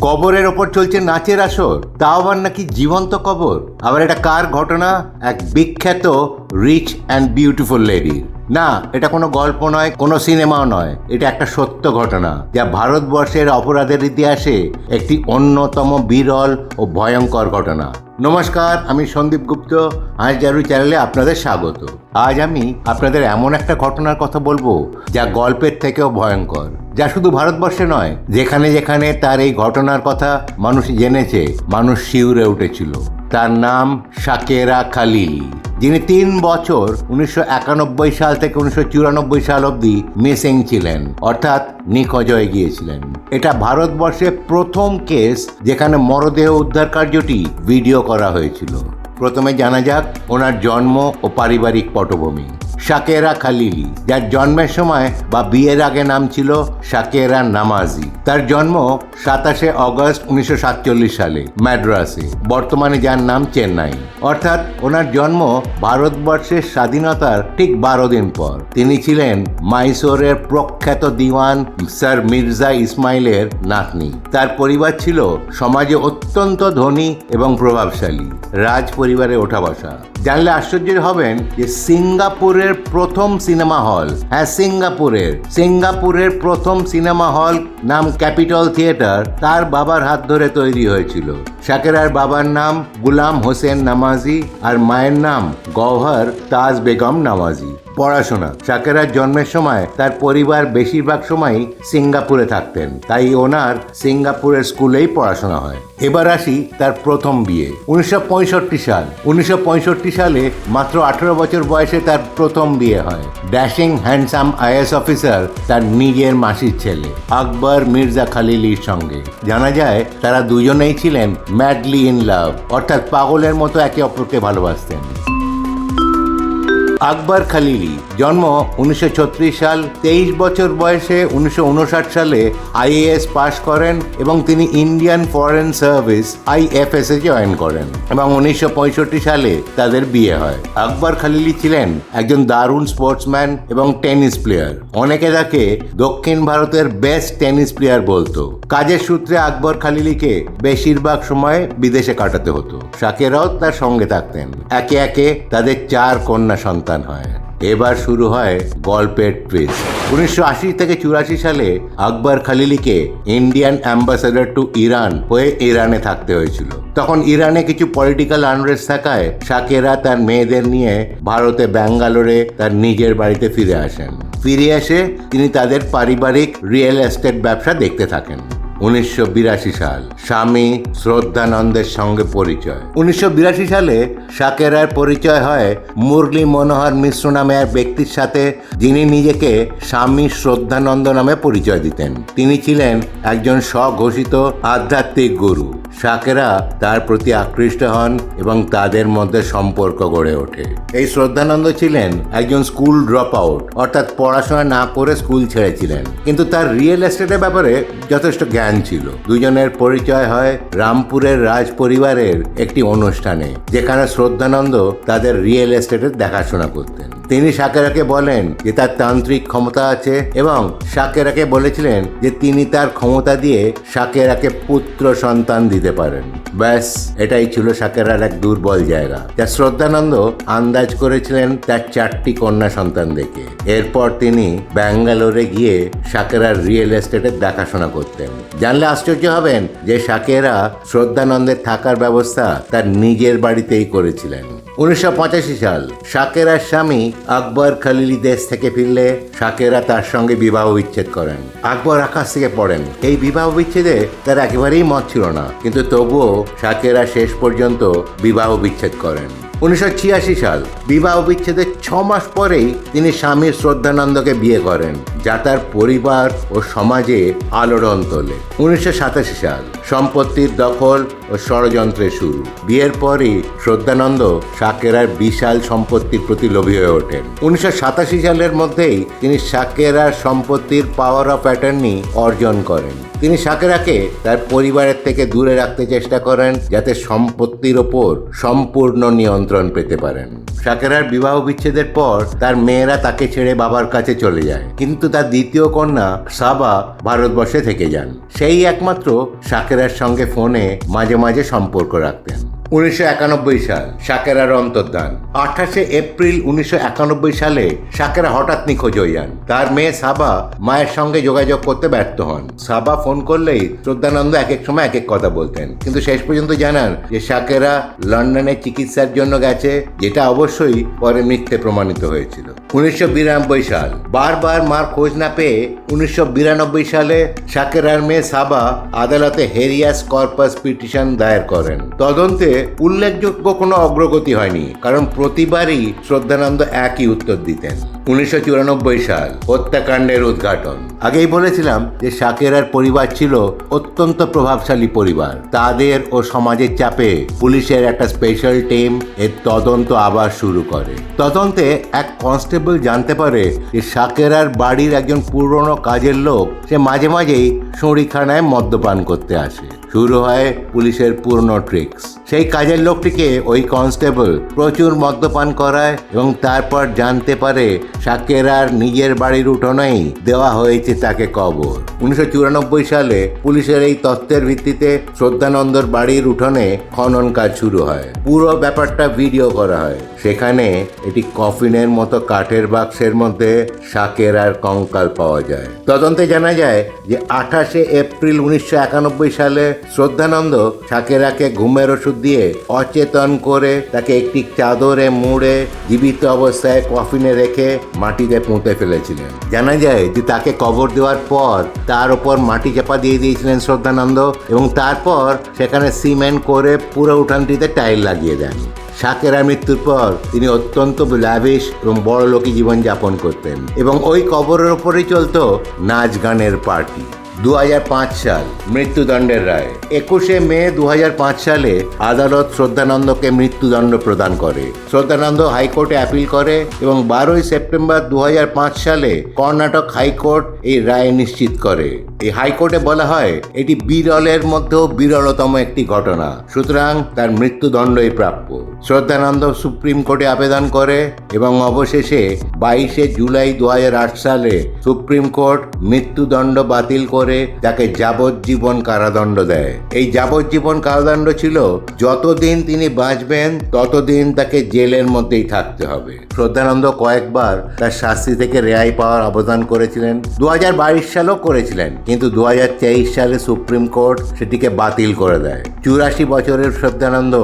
কবরের ওপর চলছে নাচের আসর, তাও আবার নাকি জীবন্ত কবর। আবার এটা কার ঘটনা? এক বিখ্যাত রিচ অ্যান্ড বিউটিফুল লেডির। না, এটা কোনো গল্প নয়, কোনো সিনেমাও নয়, এটা একটা সত্য ঘটনা যা ভারতবর্ষের অপরাধের ইতিহাসে একটি অন্যতম বিরল ও ভয়ঙ্কর ঘটনা। নমস্কার, আমি সন্দীপ গুপ্ত। আজ জারু চ্যানেলে আপনাদের স্বাগত। আজ আমি আপনাদের এমন একটা ঘটনার কথা বলবো যা গল্পের থেকেও ভয়ঙ্কর, যা শুধু ভারতবর্ষে নয়, যেখানে যেখানে তার এই ঘটনার কথা মানুষ জেনেছে, মানুষ শিউরে উঠেছিল। তার নাম শাকেরা খালিলি, যিনি 3 বছর 1991 সাল থেকে 1994 সাল অবধি মিসিং ছিলেন, অর্থাৎ নিখোঁজ হয়ে গিয়েছিলেন। এটা ভারতবর্ষের প্রথম কেস যেখানে মরদেহ উদ্ধার কার্যটি ভিডিও করা হয়েছিল। প্রথমে জানা যাক ওনার জন্ম ও পারিবারিক পটভূমি। শাকেরা খালিলি, যার জন্মের সময় বা বিয়ের আগে নাম ছিল শাকেরা নামাজি। তার জন্ম 27 অগস্ট 1947 সালে ম্যাড্রাসে, বর্তমানে যার নাম চেন্নাই। অর্থাৎ ওনার জন্ম ভারতবর্ষের স্বাধীনতার ঠিক 12 দিন পর। তিনি ছিলেন মাইসোরের প্রখ্যাত দিওয়ান স্যার মির্জা ইসমাইলের নাতনি। তার পরিবার ছিল সমাজে অত্যন্ত ধনী এবং প্রভাবশালী। রাজ পরিবারে ওঠা বসা। জানলে আশ্চর্য হবেন যে সিঙ্গাপুরের প্রথম সিনেমা হল, হ্যাঁ সিঙ্গাপুরের প্রথম সিনেমা হল নাম ক্যাপিটল থিয়েটার তার বাবার হাত ধরে তৈরি হয়েছিল। শাকেরার বাবার নাম গুলাম হোসেন নামাজি আর মায়ের নাম গওহর তাজ বেগম নামাজি। পড়াশোনা। শাকেরার জন্মের সময় তার পরিবার বেশিরভাগ সময়ই সিঙ্গাপুরে থাকতেন, তাই ওনার সিঙ্গাপুরের স্কুলেই পড়াশোনা হয়। এবার আসি তার প্রথম বিয়ে। 1965 সালে মাত্র 18 বছর বয়সে তার প্রথম বিয়ে হয়। ড্যাশিং হ্যান্ডসাম আইএএস অফিসার তার নিজের মাসির ছেলে আকবর মির্জা খালিলির সঙ্গে। জানা যায় তারা দুজনেই ছিলেন ম্যাডলি ইন লাভ, অর্থাৎ পাগলের মতো একে অপরকে ভালোবাসতেন। আকবর খালিলি জন্ম 1936 সাল। 23 বছর বয়সে 1959 সালে আইএএস পাশ করেন এবং তিনি ইন্ডিয়ান ফরেন সার্ভিস IFS এ জয়েন করেন এবং 1965 সালে তাদের বিয়ে হয়। আকবর খালিলি ছিলেন একজন দারুণ স্পোর্টসম্যান এবং টেনিস প্লেয়ার। অনেকে তাকে দক্ষিণ ভারতের বেস্ট টেনিস প্লেয়ার বলতো। কাজের সূত্রে আকবর খালিলিকে বেশিরভাগ সময় বিদেশে কাটাতে হতো। শাকেরাও তার সঙ্গে থাকতেন। একে একে তাদের 4 কন্যা সন্তান হয়। এবার শুরু হয় গল্পের টুইস্ট। 1980 থেকে 84 সালে আকবর খালিলিকে ইন্ডিয়ান অ্যাম্বাসেডর টু ইরান হয়ে ইরানে থাকতে হয়েছিল। তখন ইরানে কিছু পলিটিক্যাল আনরেস্ট থাকায় শাকেরা তার মেয়েদের নিয়ে ভারতে ব্যাঙ্গালোরে তার নিজের বাড়িতে ফিরে আসেন। ফিরে এসে তিনি তাদের পারিবারিক রিয়েল এস্টেট ব্যবসা দেখতে থাকেন। 1982 সাল স্বামী শ্রদ্ধানন্দের সঙ্গে পরিচয়। 1982 সালে শাকেরার পরিচয় হয় মুরলী মনোহর মিশ্র নামে এক ব্যক্তির সাথে, যিনি নিজেকে স্বামী শ্রদ্ধানন্দ নামে পরিচয় দিতেন। তিনি ছিলেন একজন স্বঘোষিত আধ্যাত্মিক গুরু। শাকেরা তার প্রতি আকৃষ্ট হন এবং তাদের মধ্যে সম্পর্ক গড়ে ওঠে। এই শ্রদ্ধানন্দ ছিলেন একজন স্কুল ড্রপ আউট, অর্থাৎ পড়াশোনা না করে স্কুল ছেড়েছিলেন, কিন্তু তার রিয়েল এস্টেটের ব্যাপারে যথেষ্ট জ্ঞান ছিল। দুজনের পরিচয় হয় রামপুরের রাজ পরিবারের একটি অনুষ্ঠানে, যেখানে শ্রদ্ধানন্দ তাদের রিয়েল এস্টেটের দেখাশোনা করতেন। তিনি শাকেরাকে বলেন যে তার তান্ত্রিক ক্ষমতা আছে এবং শাকেরাকে বলেছিলেন যে তিনি তার ক্ষমতা দিয়ে শাকেরাকে পুত্র সন্তান দিতে পারেন। ব্যাস, এটাই ছিল শাকেরার এক দুর্বল জায়গা, যা শ্রদ্ধানন্দ আন্দাজ করেছিলেন তার 4টি কন্যা সন্তান দেখে। এরপর তিনি ব্যাঙ্গালোরে গিয়ে শাকেরার রিয়েল এস্টেটের দেখাশোনা করতেন। জানলে আশ্চর্য হবেন যে শাকেরা শ্রদ্ধানন্দের থাকার ব্যবস্থা তার নিজের বাড়িতেই করেছিলেন। 1985 সাল শাকেরার স্বামী আকবর খালিলি দেশ থেকে ফিরলে শাকেরা তার সঙ্গে বিবাহ বিচ্ছেদ করেন। আকবর আকাশ থেকে পড়েন। এই বিবাহ বিচ্ছেদে তার একেবারেই মত ছিল না, কিন্তু তবুও শাকেরা শেষ পর্যন্ত বিবাহ বিচ্ছেদ করেন। 1986 সাল বিবাহ বিচ্ছেদের 6 মাস পরেই তিনি স্বামী শ্রদ্ধানন্দকে বিয়ে করেন, যা তার পরিবার ও সমাজে আলোড়ন তোলে। 1987 সাল সম্পত্তির দখল ও ষড়যন্ত্রের শুরু। বিয়ের পরই শ্রদ্ধানন্দ শাকেরার বিশাল সম্পত্তির প্রতি লোভী হয়ে ওঠেন। 1987 সালের মধ্যেই তিনি শাকেরার সম্পত্তির পাওয়ার অফ অ্যাটর্নি অর্জন করেন। তিনি সাকেরাকে তার পরিবারের থেকে দূরে রাখতে চেষ্টা করেন যাতে সম্পত্তির ওপর সম্পূর্ণ নিয়ন্ত্রণ পেতে পারেন। সাকেরার বিবাহ বিচ্ছেদের পর তার মেয়েরা তাকে ছেড়ে বাবার কাছে চলে যায়, কিন্তু তার দ্বিতীয় কন্যা সাবা ভারতবর্ষে থেকে যান। সেই একমাত্র সাকেরার সঙ্গে ফোনে মাঝে মাঝে সম্পর্ক রাখতেন। 1991 সাল, সাকেরার অন্তর্ধান। 28 এপ্রিল 1991 সালে সাকেরা হঠাৎ নিখোঁজ হয়ে যান। তার মেয়ে সাবা মায়ের সঙ্গে যোগাযোগ করতে ব্যর্থ হন। সাবা ফোন করলেই শ্রদ্ধানন্দ এক এক সময় এক এক কথা বলতেন, কিন্তু শেষ পর্যন্ত জানান যে সাকেরা লন্ডনে চিকিৎসার জন্য গেছে, যেটা অবশ্যই পরে মিথ্যে প্রমাণিত হয়েছিল। 1992 সাল, বারবার মার খোঁজ না পেয়ে 1992 সালে সাকেরার মেয়ে সাবা আদালতে হেরিয়াস কর্পাস পিটিশন দায়ের করেন। তদন্তে উল্লেখযোগ্য কোনো অগ্রগতি হয়নি, কারণ প্রতিবারই শ্রদ্ধানন্দ একই উত্তর দিতেন। 1994 সাল, হত্যাকাণ্ডের উদ্ঘাটন। আগেই বলেছিলাম যে সাকেরার পরিবার ছিল অত্যন্ত প্রভাবশালী পরিবার। তাদের ও সমাজের চাপে পুলিশের একটা স্পেশাল টিম এর তদন্ত আবার শুরু করে। তদন্তে এক কনস্টেবল জানতে পারে যে সাকেরার বাড়ির একজন পুরনো কাজের লোক সে মাঝে মাঝেই শরীখানায় মদ্যপান করতে আসে। শুরু হয় পুলিশের পুরনো ট্রিক্স। সেই কাজের লোকটিকে ওই কনস্টেবল প্রচুর মদ্যপান করায় এবং তারপর জানতে পারে সাকেরার নিজের বাড়ির উঠোনেই দেওয়া হয়েছে তাকে কবর। 1994 সালে পুলিশের এই তথ্যের ভিত্তিতে শ্রদ্ধানন্দর বাড়ির উঠোনে খনন কাজ শুরু হয়। পুরো ব্যাপারটা ভিডিও করা হয়। সেখানে এটি কফিনের মতো কাঠের বাক্সের মধ্যে সাকেরার কঙ্কাল পাওয়া যায়। তদন্তে জানা যায় যে 28 এপ্রিল 1991 সালে শ্রদ্ধানন্দ সাকেরাকে ঘুমের ওষুধ দিয়ে অচেতন করে তাকে একটি চাদরে মুড়ে জীবিত অবস্থায় কফিনে রেখে মাটিতে পুঁতে ফেলেছিলেন। জানা যায় যে তাকে কবর দেওয়ার পর তার ওপর মাটি চাপা দিয়ে দিয়েছিলেন শ্রদ্ধানন্দ এবং তারপর সেখানে সিমেন্ট করে পুরো উঠানটিতে টাইল লাগিয়ে দেন। সাকেরার মৃত্যুর পর তিনি অত্যন্ত ল্যাভিশ এবং বড়লোকি জীবনযাপন করতেন এবং ওই কবরের ওপরেই চলতো নাচ গানের পার্টি। 2005 সাল, মৃত্যুদণ্ডের রায়। 21 মে 2005 সালে আদালত শ্রদ্ধানন্দকে মৃত্যুদণ্ড প্রদান করে। শ্রদ্ধানন্দ হাইকোর্টে অ্যাপিল করে এবং 12 সেপ্টেম্বর 2005 সালে কর্ণাটক হাইকোর্ট এই রায় নিশ্চিত করে। এই হাইকোর্টে বলা হয় এটি বিরলের মধ্যেও বিরলতম একটি ঘটনা, সুতরাং তার মৃত্যুদণ্ডই প্রাপ্য। শ্রদ্ধানন্দ সুপ্রিম কোর্টে আবেদন করে এবং অবশেষে 22 জুলাই 2008 সালে সুপ্রিম কোর্ট মৃত্যুদণ্ড বাতিল করে তাকে যাবজ্জীবন কারাদণ্ড দেয়। এই যাবজ্জীবন কারাদণ্ড ছিল যতদিন তিনি বাঁচবেন ততদিন তাকে জেলের মধ্যেই থাকতে হবে। শ্রদ্ধানন্দ কয়েকবার তার শাস্তি থেকে রেহাই পাওয়ার আবেদন করেছিলেন। 2022 সালেও করেছিলেন, কিন্তু 2023 সালে সুপ্রিম কোর্ট সেটিকে বাতিল করে দেয়। 84 বছরের শ্রদ্ধানন্দ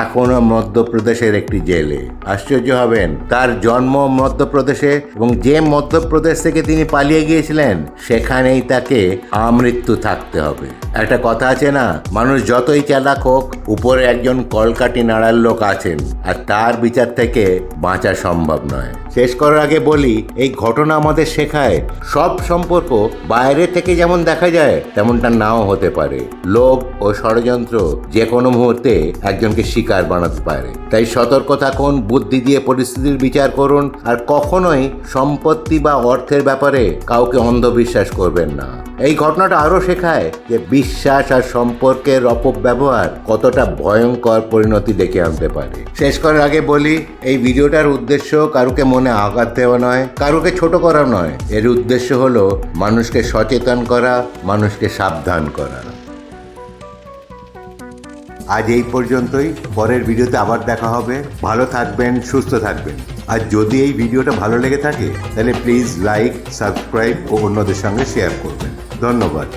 এখনো মধ্যপ্রদেশের একটি জেলে। আশ্চর্য হবেন, তার জন্ম মধ্যপ্রদেশে এবং যে মধ্যপ্রদেশ থেকে তিনি পালিয়ে গিয়েছিলেন সেখানেই তাকে আমৃত্যু থাকতে হবে। একটা কথা আছে না, মানুষ যতই চালাক হোক, উপরে একজন কলকাঠি নাড়ার লোক আছেন আর তার বিচার থেকে বাঁচা সম্ভব নয়। শেষ করার আগে বলি, এই ঘটনা আমাদের শেখায় সব সম্পর্ক বাইরে থেকে যেমন দেখা যায় তেমনটা নাও হতে পারে। লোভ ও ষড়যন্ত্র যে কোনো মুহূর্তে একজনকে শিকার বানাতে পারে। তাই সতর্ক থাকুন, বুদ্ধি দিয়ে পরিস্থিতির বিচার করুন আর কখনোই সম্পত্তি বা অর্থের ব্যাপারে কাউকে অন্ধবিশ্বাস করবেন না। এই ঘটনাটা আরও শেখায় যে বিশ্বাস আর সম্পর্কের অপব্যবহার কতটা ভয়ঙ্কর পরিণতি ডেকে আনতে পারে। শেষ করার আগে বলি, এই ভিডিওটার উদ্দেশ্য কারুকে মনে আঘাত দেওয়া নয়, কারুকে ছোট করা নয়। এর উদ্দেশ্য হলো মানুষকে সচেতন করা, মানুষকে সাবধান করা। আজ এই পর্যন্তই। পরের ভিডিওতে আবার দেখা হবে। ভালো থাকবেন, সুস্থ থাকবেন। আর যদি এই ভিডিওটা ভালো লেগে থাকে তাহলে প্লিজ লাইক, সাবস্ক্রাইব ও অন্যদের সঙ্গে শেয়ার করবেন। ধন্যবাদ।